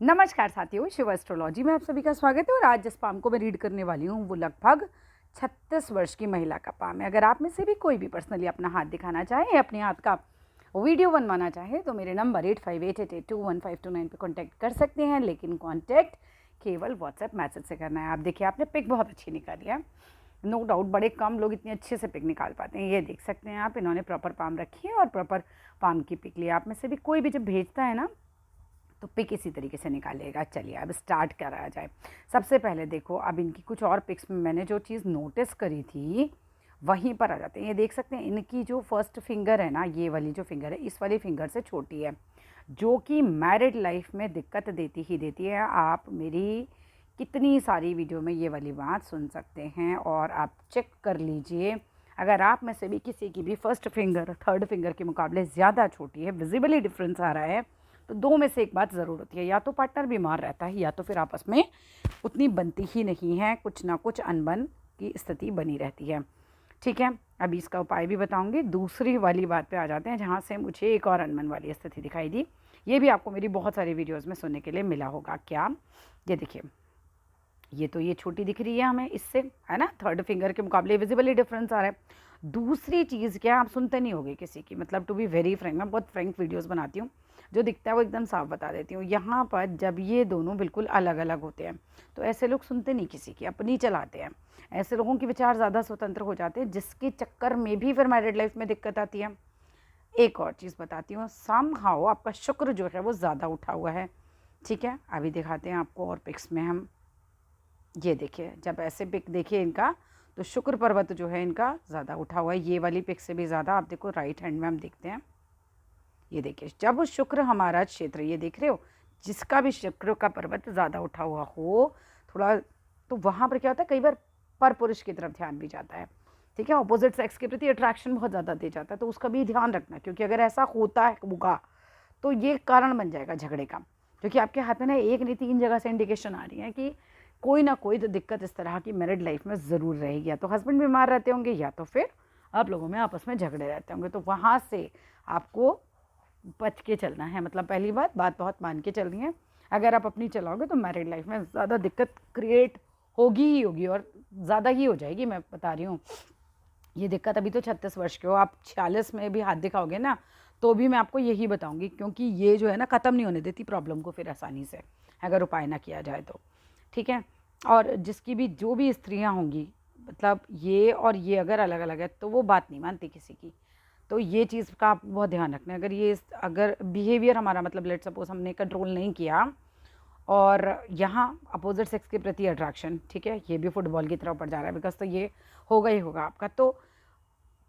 नमस्कार साथियों, शिव एस्ट्रोलॉजी में आप सभी का स्वागत है। और आज जिस पाम को मैं रीड करने वाली हूँ वो लगभग 36 वर्ष की महिला का पाम है। अगर आप में से भी कोई भी पर्सनली अपना हाथ दिखाना चाहे या अपने हाथ का वीडियो बनवाना चाहे तो मेरे नंबर 8588821529 पे कॉन्टैक्ट कर सकते हैं, लेकिन कॉन्टैक्ट केवल व्हाट्सएप मैसेज से करना है। आप देखिए, आपने पिक बहुत अच्छी निकाली है, नो डाउट। बड़े कम लोग इतने अच्छे से पिक निकाल पाते हैं। ये देख सकते हैं आप, इन्होंने प्रॉपर पाम रखी है और प्रॉपर पाम की पिक ली। आप में से भी कोई भी जब भेजता है ना तो पिक इसी तरीके से निकालिएगा। चलिए अब स्टार्ट करा जाए। सबसे पहले देखो, अब इनकी कुछ और पिक्स में मैंने जो चीज़ नोटिस करी थी वहीं पर आ जाते हैं। ये देख सकते हैं, इनकी जो फर्स्ट फिंगर है ना, ये वाली जो फिंगर है इस वाली फिंगर से छोटी है, जो कि मैरिड लाइफ में दिक्कत देती ही देती है। आप मेरी कितनी सारी वीडियो में ये वाली बात सुन सकते हैं और आप चेक कर लीजिए। अगर आप में से भी किसी की भी फर्स्ट फिंगर थर्ड फिंगर के मुकाबले ज़्यादा छोटी है, विजिबली डिफरेंस आ रहा है, तो दो में से एक बात ज़रूर होती है, या तो पार्टनर बीमार रहता है या तो फिर आपस में उतनी बनती ही नहीं है, कुछ ना कुछ अनबन की स्थिति बनी रहती है। ठीक है, अभी इसका उपाय भी बताऊंगी। दूसरी वाली बात पे आ जाते हैं, जहाँ से मुझे एक और अनबन वाली स्थिति दिखाई दी। ये भी आपको मेरी बहुत सारी वीडियोज़ में सुनने के लिए मिला होगा। क्या? ये देखिए, ये छोटी दिख रही है हमें इससे, है ना, थर्ड फिंगर के मुकाबले विजिबली डिफरेंस आ रहा है। दूसरी चीज़ क्या, आप सुनते नहीं होगे किसी की, मतलब टू बी वेरी फ्रैंक, मैं बहुत फ्रैंक वीडियोस बनाती हूँ, जो दिखता है वो एकदम साफ बता देती हूँ। यहाँ पर जब ये दोनों बिल्कुल अलग अलग होते हैं तो ऐसे लोग सुनते नहीं किसी की, अपनी चलाते हैं। ऐसे लोगों के विचार ज़्यादा स्वतंत्र हो जाते हैं, जिसके चक्कर में भी फिर मैरिड लाइफ में दिक्कत आती है। एक और चीज़ बताती हूँ, सम हाउ आपका शुक्र जो है वो ज़्यादा उठा हुआ है। ठीक है, अभी दिखाते हैं आपको और पिक्स में हम। ये देखिए, जब ऐसे पिक देखिए इनका, तो शुक्र पर्वत जो है इनका ज़्यादा उठा हुआ है, ये वाली पिक से भी ज़्यादा। आप देखो राइट हैंड में हम देखते हैं, ये देखिए, जब शुक्र हमारा क्षेत्र, ये देख रहे हो, जिसका भी शुक्र का पर्वत ज़्यादा उठा हुआ हो थोड़ा, तो वहाँ पर क्या होता है, कई बार पर पुरुष की तरफ ध्यान भी जाता है। ठीक है, ऑपोजिट सेक्स के प्रति अट्रैक्शन बहुत ज़्यादा दे जाता है, तो उसका भी ध्यान रखना, क्योंकि अगर ऐसा होता है होगा तो ये कारण बन जाएगा झगड़े का। क्योंकि आपके हाथ में ना एक नहीं 3 जगह से इंडिकेशन आ रही है कि कोई ना कोई तो दिक्कत इस तरह की मैरिड लाइफ में ज़रूर रहेगी। या तो हस्बैंड बीमार रहते होंगे या तो फिर आप लोगों में आपस में झगड़े रहते होंगे, तो वहाँ से आपको बच के चलना है। मतलब पहली बात बहुत मान के चलनी है। अगर आप अपनी चलाओगे तो मैरिड लाइफ में ज़्यादा दिक्कत क्रिएट होगी ही होगी, और ज़्यादा ही हो जाएगी, मैं बता रही हूँ। ये दिक्कत अभी तो 36 वर्ष के हो, आप 46 में भी हाथ दिखाओगे ना तो भी मैं आपको यही बताऊंगी, क्योंकि ये जो है ना ख़त्म नहीं होने देती प्रॉब्लम को फिर आसानी से, अगर उपाय ना किया जाए तो। ठीक है, और जिसकी भी जो भी स्त्रियां होंगी, मतलब ये और ये अगर अलग अलग है तो वो बात नहीं मानती किसी की, तो ये चीज़ का आप बहुत ध्यान रखना है। अगर बिहेवियर हमारा, मतलब लेट सपोज हमने कंट्रोल नहीं किया और यहाँ अपोजिट सेक्स के प्रति अट्रैक्शन, ठीक है, ये भी फुटबॉल की तरफ पड़ जा रहा है, बिकॉज तो ये होगा ही होगा आपका, तो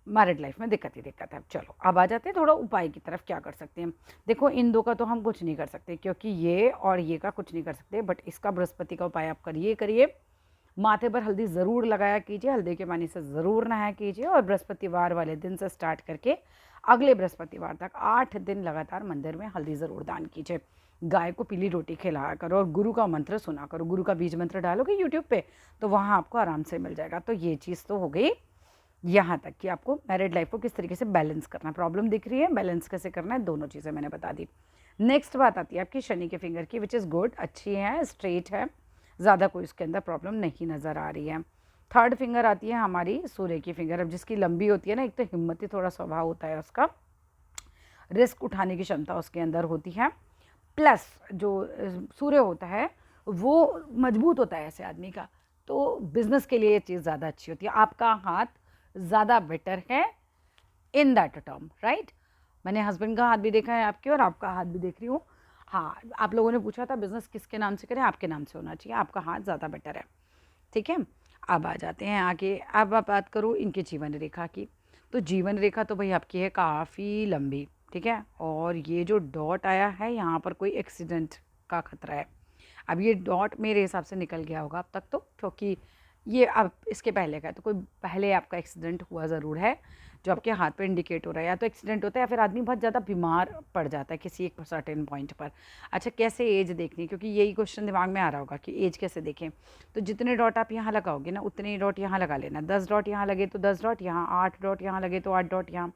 मैरिड लाइफ में दिक्कत ही दिक्कत है। चलो अब आ जाते हैं थोड़ा उपाय की तरफ। क्या कर सकते हैं? देखो, इन दो का तो हम कुछ नहीं कर सकते, क्योंकि ये और ये का कुछ नहीं कर सकते, बट इसका बृहस्पति का उपाय आप करिए। माथे पर हल्दी ज़रूर लगाया कीजिए, हल्दी के पानी से ज़रूर नहाया कीजिए, और बृहस्पतिवार वाले दिन से स्टार्ट करके अगले बृहस्पतिवार तक 8 दिन लगातार मंदिर में हल्दी ज़रूर दान कीजिए। गाय को पीली रोटी खिलाया करो और गुरु का मंत्र सुना करो। गुरु का बीज मंत्र डालोगे यूट्यूब पे तो वहाँ आपको आराम से मिल जाएगा। तो ये चीज़ तो हो गई यहाँ तक कि आपको मैरिड लाइफ को किस तरीके से बैलेंस करना है। प्रॉब्लम दिख रही है, बैलेंस कैसे करना है, दोनों चीज़ें मैंने बता दी। नेक्स्ट बात आती है आपकी शनि के फिंगर की, विच इज़ गुड, अच्छी है, स्ट्रेट है, ज़्यादा कोई उसके अंदर प्रॉब्लम नहीं नज़र आ रही है। थर्ड फिंगर आती है हमारी सूर्य की फिंगर। अब जिसकी लंबी होती है ना, एक तो हिम्मती थोड़ा स्वभाव होता है उसका, रिस्क उठाने की क्षमता उसके अंदर होती है, प्लस जो सूर्य होता है वो मजबूत होता है ऐसे आदमी का, तो बिजनेस के लिए ये चीज़ ज़्यादा अच्छी होती है। आपका हाथ ज़्यादा बेटर है इन दैट टर्म, राइट। मैंने हस्बैंड का हाथ भी देखा है आपके, और आपका हाथ भी देख रही हूँ। हाँ, आप लोगों ने पूछा था बिजनेस किसके नाम से करें, आपके नाम से होना चाहिए, आपका हाथ ज़्यादा बेटर है। ठीक है, अब आ जाते हैं आगे। अब आप बात करूँ इनकी जीवन रेखा की, तो जीवन रेखा तो भाई आपकी है काफ़ी लंबी। ठीक है, और ये जो डॉट आया है यहाँ पर कोई एक्सीडेंट का खतरा है। अब ये डॉट मेरे हिसाब से निकल गया होगा अब तक तो, क्योंकि ये अब इसके पहले का है, तो कोई पहले आपका एक्सीडेंट हुआ ज़रूर है जो आपके हाथ पे इंडिकेट हो रहा है। या तो एक्सीडेंट होता है या फिर आदमी बहुत ज़्यादा बीमार पड़ जाता है किसी एक सर्टेन पॉइंट पर। अच्छा, कैसे एज देखनी, क्योंकि यही क्वेश्चन दिमाग में आ रहा होगा कि एज कैसे देखें। तो जितने डॉट आप यहाँ लगाओगे ना उतने ही डॉट यहाँ लगा लेना। 10 डॉट यहाँ लगे तो 10 डॉट यहाँ, 8 डॉट यहाँ लगे तो 8 डॉट यहाँ।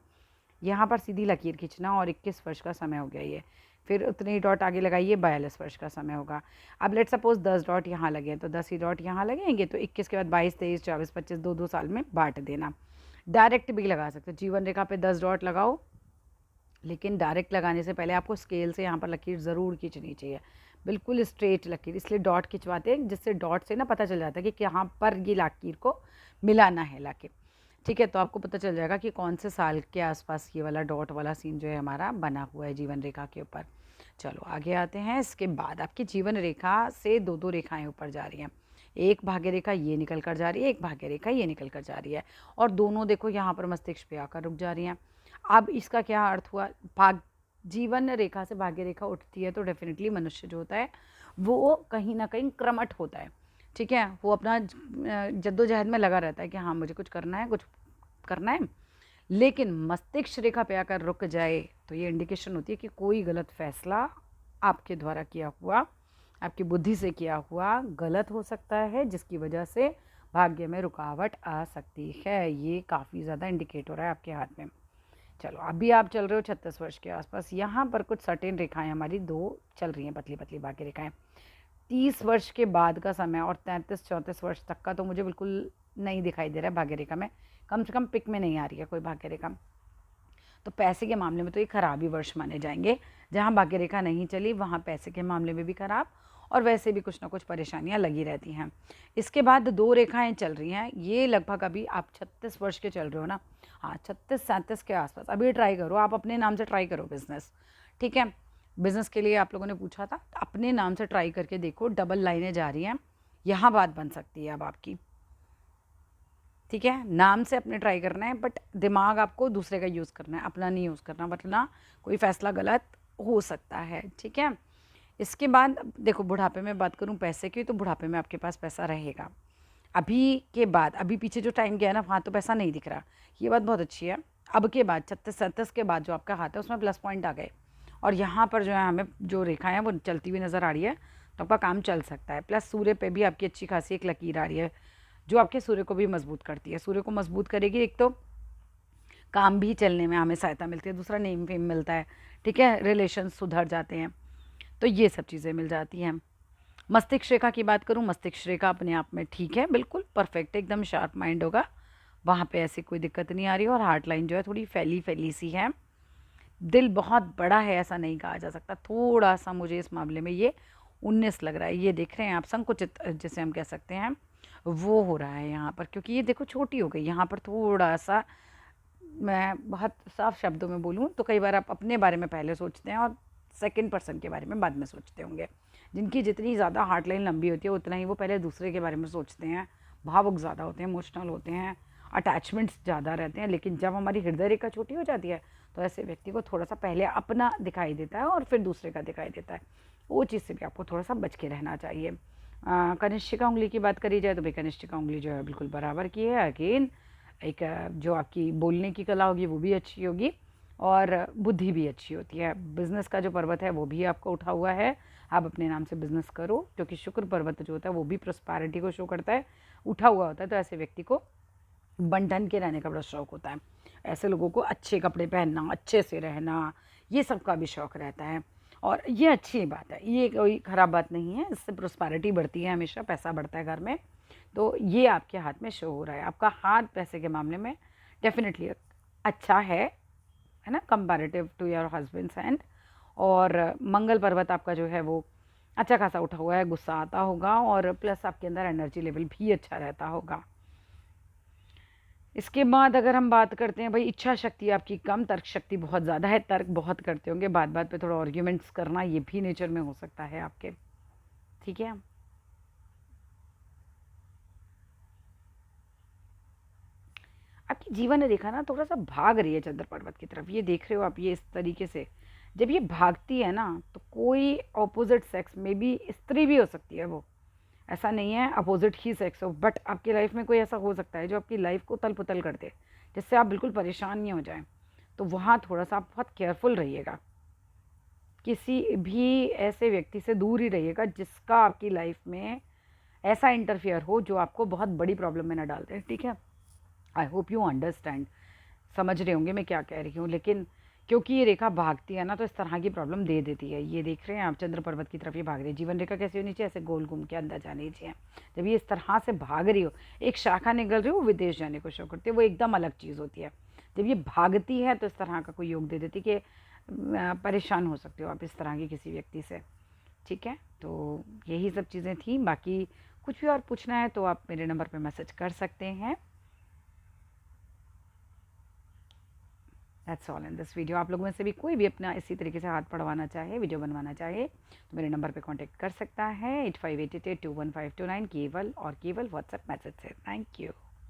यहाँ पर सीधी लकीर खींचना, और 21 वर्ष का समय हो गया ये। फिर उतने ही डॉट आगे लगाइए, 42 वर्ष का समय होगा। अब लेट सपोज 10 डॉट यहाँ लगे तो 10 ही डॉट यहाँ लगेंगे, तो 21 के बाद 22, 23, 24, 25 2 साल में बांट देना। डायरेक्ट भी लगा सकते हो, जीवन रेखा पे 10 डॉट लगाओ, लेकिन डायरेक्ट लगाने से पहले आपको स्केल से यहाँ पर लकीर ज़रूर खींचनी चाहिए, बिल्कुल स्ट्रेट लकीर। इसलिए डॉट खिंचवाते हैं, जिससे डॉट से ना पता चल जाता है कि कहाँ पर ये लकीर को मिलाना है लाके, ठीक है। तो आपको पता चल जाएगा कि कौन से साल के आसपास ये वाला डॉट वाला सीन जो है हमारा बना हुआ है जीवन रेखा के ऊपर। चलो आगे आते हैं। इसके बाद आपकी जीवन रेखा से दो दो रेखाएं ऊपर जा रही हैं, एक भाग्य रेखा ये निकल कर जा रही है, एक भाग्य रेखा ये निकल कर जा रही है, और दोनों देखो यहाँ पर मस्तिष्क पे आकर रुक जा रही हैं। अब इसका क्या अर्थ हुआ, जीवन रेखा से भाग्य रेखा उठती है तो डेफिनेटली मनुष्य जो होता है वो कहीं ना कहीं क्रमठ होता है, ठीक है। वो अपना जद्दोजहद में लगा रहता है कि हाँ मुझे कुछ करना है, कुछ करना है। लेकिन मस्तिष्क रेखा पे आकर रुक जाए तो ये इंडिकेशन होती है कि कोई गलत फैसला आपके द्वारा किया हुआ, आपकी बुद्धि से किया हुआ गलत हो सकता है, जिसकी वजह से भाग्य में रुकावट आ सकती है। ये काफ़ी ज़्यादा इंडिकेट हो रहा है आपके हाथ में। चलो अभी आप चल रहे हो 36 वर्ष के आसपास, यहाँ पर कुछ सर्टेन रेखाएं हमारी दो चल रही हैं, पतली पतली भाग्य रेखाएं। 30 वर्ष के बाद का समय और 33-34 वर्ष तक का तो मुझे बिल्कुल नहीं दिखाई दे रहा है भाग्य रेखा में, कम से कम पिक में नहीं आ रही है कोई भाग्य रेखा। तो पैसे के मामले में तो ये खराब ही वर्ष माने जाएंगे। जहाँ भाग्य रेखा नहीं चली वहाँ पैसे के मामले में भी खराब, और वैसे भी कुछ ना कुछ परेशानियाँ लगी रहती हैं। इसके बाद दो रेखाएं चल रही हैं, ये लगभग अभी आप 36 वर्ष के चल रहे हो ना, हाँ 36-37 के आसपास। अभी ट्राई करो, आप अपने नाम से ट्राई करो बिजनेस, ठीक है। बिजनेस के लिए आप लोगों ने पूछा था, अपने नाम से ट्राई करके देखो, डबल लाइनें जा रही हैं, यहाँ बात बन सकती है अब आपकी, ठीक है। नाम से अपने ट्राई करना है, बट दिमाग आपको दूसरे का यूज़ करना है, अपना नहीं यूज़ करना, वरना कोई फैसला गलत हो सकता है, ठीक है। इसके बाद देखो बुढ़ापे में बात करूं पैसे की, तो बुढ़ापे में आपके पास पैसा रहेगा। अभी के बाद, अभी पीछे जो टाइम गया ना वहाँ तो पैसा नहीं दिख रहा, ये बात बहुत अच्छी है। अब के बाद 36-37 के बाद जो आपका हाथ है उसमें प्लस पॉइंट आ गए, और यहाँ पर जो है हमें जो रेखा है वो चलती हुई नज़र आ रही है, तो आपका काम चल सकता है। प्लस सूर्य पे भी आपकी अच्छी खासी एक लकीर आ रही है जो आपके सूर्य को भी मजबूत करती है। सूर्य को मजबूत करेगी, एक तो काम भी चलने में हमें सहायता मिलती है, दूसरा नेम फेम मिलता है, ठीक है, रिलेशन सुधर जाते हैं, तो ये सब चीज़ें मिल जाती हैं। मस्तिष्क रेखा की बात करूँ, मस्तिष्क रेखा अपने आप में ठीक है, बिल्कुल परफेक्ट, एकदम शार्प माइंड होगा, वहाँ पे ऐसी कोई दिक्कत नहीं आ रही। और हार्ट लाइन जो है थोड़ी फैली फैली सी है। दिल बहुत बड़ा है ऐसा नहीं कहा जा सकता, थोड़ा सा मुझे इस मामले में ये 19 लग रहा है। ये देख रहे हैं आप, संकुचित जिसे हम कह सकते हैं वो हो रहा है यहाँ पर, क्योंकि ये देखो छोटी हो गई यहाँ पर थोड़ा सा। मैं बहुत साफ शब्दों में बोलूँ तो कई बार आप अपने बारे में पहले सोचते हैं और सेकंड पर्सन के बारे में बाद में सोचते होंगे। जिनकी जितनी ज़्यादा हार्ट लाइन लंबी होती है उतना ही वो पहले दूसरे के बारे में सोचते हैं, भावुक ज़्यादा होते हैं, इमोशनल होते हैं, अटैचमेंट्स ज़्यादा रहते हैं। लेकिन जब हमारी हृदय रेखा छोटी हो जाती है तो ऐसे व्यक्ति को थोड़ा सा पहले अपना दिखाई देता है और फिर दूसरे का दिखाई देता है। वो चीज़ से भी आपको थोड़ा सा बच के रहना चाहिए। कनिष्ठिका उंगली की बात करी जाए तो भाई कनिष्ठिका उंगली जो है बिल्कुल बराबर की है। अगेन एक जो आपकी बोलने की कला होगी वो भी अच्छी होगी और बुद्धि भी अच्छी होती है। बिज़नेस का जो पर्वत है वो भी आपका उठा हुआ है, आप अपने नाम से बिज़नेस करो, क्योंकि शुक्र पर्वत जो होता है वो भी प्रॉस्पेरिटी को शो करता है, उठा हुआ होता है। तो ऐसे व्यक्ति को बन-ठन के रहने का बड़ा शौक़ होता है। ऐसे लोगों को अच्छे कपड़े पहनना, अच्छे से रहना, ये सब का भी शौक़ रहता है, और ये अच्छी बात है, ये कोई ख़राब बात नहीं है। इससे प्रॉस्पेरिटी बढ़ती है, हमेशा पैसा बढ़ता है घर में। तो ये आपके हाथ में शो हो रहा है। आपका हाथ पैसे के मामले में डेफिनेटली अच्छा है ना, comparative to your husband's hand. और मंगल पर्वत आपका जो है वो अच्छा खासा उठा हुआ है, गुस्सा आता होगा, और प्लस आपके अंदर एनर्जी लेवल भी अच्छा रहता होगा। इसके बाद अगर हम बात करते हैं भाई, इच्छा शक्ति आपकी कम, तर्क शक्ति बहुत ज़्यादा है, तर्क बहुत करते होंगे, बात बात पे थोड़ा आर्ग्यूमेंट्स करना, ये भी नेचर में हो सकता है आपके, ठीक है। आपकी जीवन रेखा ना थोड़ा सा भाग रही है चंद्र पर्वत की तरफ, ये देख रहे हो आप, ये इस तरीके से जब ये भागती है ना तो कोई ऑपोजिट सेक्स में भी, स्त्री भी हो सकती है वो, ऐसा नहीं है अपोजिट ही सेक्स हो, बट आपकी लाइफ में कोई ऐसा हो सकता है जो आपकी लाइफ को तल पुतल कर दे, जिससे आप बिल्कुल परेशान नहीं हो जाएं। तो वहाँ थोड़ा सा आप बहुत केयरफुल रहिएगा, किसी भी ऐसे व्यक्ति से दूर ही रहिएगा जिसका आपकी लाइफ में ऐसा इंटरफियर हो जो आपको बहुत बड़ी प्रॉब्लम में ना डाल दे, ठीक है। आई होप यू अंडरस्टैंड, समझ रहे होंगे मैं क्या कह रही हूँ। लेकिन क्योंकि ये रेखा भागती है ना, तो इस तरह की प्रॉब्लम दे देती है। ये देख रहे हैं आप, चंद्र पर्वत की तरफ ये भाग रही है। जीवन रेखा कैसी होनी चाहिए? ऐसे गोल घूम के अंदर जानी चाहिए। जब ये इस तरह से भाग रही हो, एक शाखा निकल रही हो, वो विदेश जाने को शो करती है, वो एकदम अलग चीज़ होती है। जब ये भागती है तो इस तरह का कोई योग दे देती कि परेशान हो सकते हो आप इस तरह की किसी व्यक्ति से। ठीक है, तो यही सब चीज़ें थी। बाकी कुछ भी और पूछना है तो आप मेरे नंबर पे मैसेज कर सकते हैं। That's all in this video. आप लोगों में से भी कोई भी अपना इसी तरीके से हाथ पढ़वाना चाहे, वीडियो बनवाना चाहे, तो मेरे नंबर पे कांटेक्ट कर सकता है 8588215229, केवल और केवल व्हाट्सएप मैसेज से। Thank you.